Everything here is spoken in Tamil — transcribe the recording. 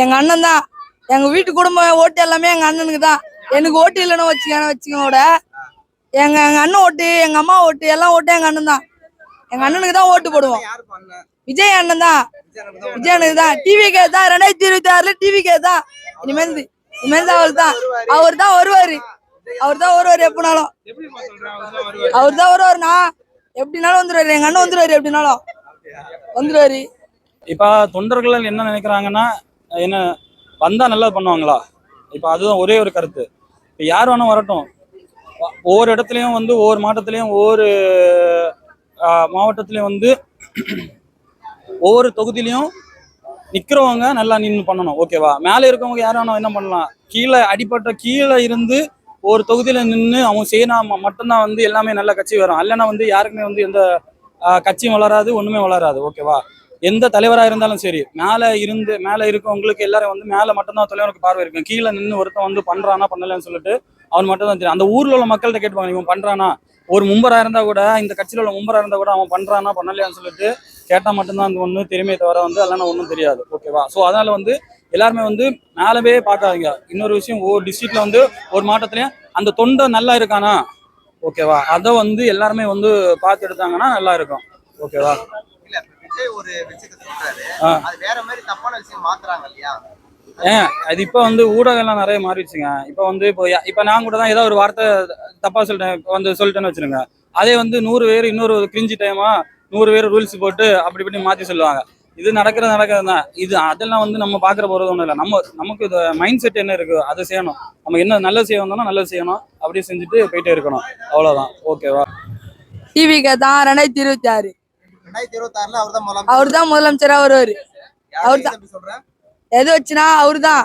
எங்க அண்ணன் தான். எங்க வீட்டு குடும்பம் ஓட்டு எல்லாமே எங்க அண்ணனுக்கு தான். எனக்கு ஓட்டு இல்லைன்னு வச்சுக்கோட. எங்க அண்ணன் ஓட்டு, எங்க அம்மா ஓட்டு, எல்லாம் ஓட்டு எங்க அண்ணன் தான். எங்க அண்ணனுக்கு தான் ஓட்டு போடுவோம். விஜய் அண்ணன் தான். விஜய் அண்ணனுக்கு தான். டிவிகே தான். 2026 டிவிகே தான். இனிமேல் அவர் தான் வருவாரு. எப்படினாலும் அவர் தான் வருவாருண்ணா. எப்படினாலும் வந்துருவாரு. எங்க அண்ணன் வந்துருவாரு. எப்படினாலும் வந்துருவாரு. இப்ப தொண்டர்கள் என்ன நினைக்கிறாங்கன்னா, என்ன வந்தா நல்லா பண்ணுவாங்களா? இப்ப அதுதான் ஒரே ஒரு கருத்து. இப்ப யார் வேணா வரட்டும். ஒவ்வொரு இடத்துலயும் வந்து ஒவ்வொரு மாவட்டத்திலயும் ஒவ்வொரு மாவட்டத்திலயும் வந்து ஒவ்வொரு தொகுதியிலையும் நிக்கிறவங்க நல்லா நின்று பண்ணணும். ஓகேவா? மேல இருக்கவங்க யாரும் என்ன பண்ணலாம், கீழே இருந்து ஒரு தொகுதியில நின்று அவங்க செய்யணும் மட்டும்தான் வந்து எல்லாமே நல்ல கட்சி வரும். இல்லைன்னா வந்து யாருக்குமே வந்து எந்த கட்சியும் வளராது, ஒண்ணுமே வளராது. ஓகேவா? எந்த தலைவராக இருந்தாலும் சரி, மேல இருக்கவங்களுக்கு எல்லாரும் வந்து மேல மட்டும்தான் தலைவருக்கு பார்வை இருக்கும். கீழே நின்று ஒருத்தன் வந்து பண்றானா பண்ணலன்னு சொல்லிட்டு அவன் மட்டும் தான் தெரியும். அந்த ஊர்ல உள்ள மக்கள்கிட்ட கேட்டுப்பாங்க, இவன் பண்றானா, ஒரு மும்பரா இருந்தா கூட, இந்த கட்சியில உள்ள மும்பரா இருந்தா கூட அவன் பண்றானா பண்ணலையான்னு சொல்லிட்டு கேட்டா மட்டும்தான் அந்த ஒண்ணு தெரியுமே தவிர வந்து அதெல்லாம் ஒன்றும் தெரியாது. ஓகேவா? ஸோ அதனால வந்து எல்லாருமே வந்து மேலவே பார்க்காதீங்க. இன்னொரு விஷயம், ஒவ்வொரு டிஸ்ட்ரிக்ட்ல வந்து ஒரு மாவட்டத்திலயும் அந்த தொண்டை நல்லா இருக்கானா, ஓகேவா, அதை வந்து எல்லாருமே வந்து பார்த்து எடுத்தாங்கன்னா நல்லா இருக்கும். ஓகேவா? ஒரு விஷயத்தை சொல்றாரு, அது வேற மாதிரி தப்பான விஷயம் மாத்துறாங்க இல்லையா? அது இப்ப வந்து ஊடகம் எல்லாம் நிறைய மாறிடுச்சுங்க. இப்ப நான் கூட தான் ஏதோ ஒரு வார்த்தை தப்பா சொல்லிட்டேன்னு வச்சிருங்க. அதே வந்து 100 பேர் இன்னொரு கிரிஞ்சி டைமா 100 பேர் ரூல்ஸ் போட்டு அப்படி இப்படி மாத்தி சொல்லுவாங்க. இது நடக்கிறது தான். அதெல்லாம் வந்து நம்ம பாக்குற போறது ஒண்ணும் இல்லை. நமக்கு இது மைண்ட் செட் என்ன இருக்கு அதை செய்யணும். நம்ம என்ன நல்லது செய்ய வந்தோம்னா நல்லது செய்யணும். அப்படியே செஞ்சுட்டு போயிட்டே இருக்கணும். அவ்வளவுதான். ஓகேவா? டிவிகே தான். 2026 அவர் தான் முதலமைச்சரா வருவாரு. அவர் தான் எது வச்சுனா அவரு தான்.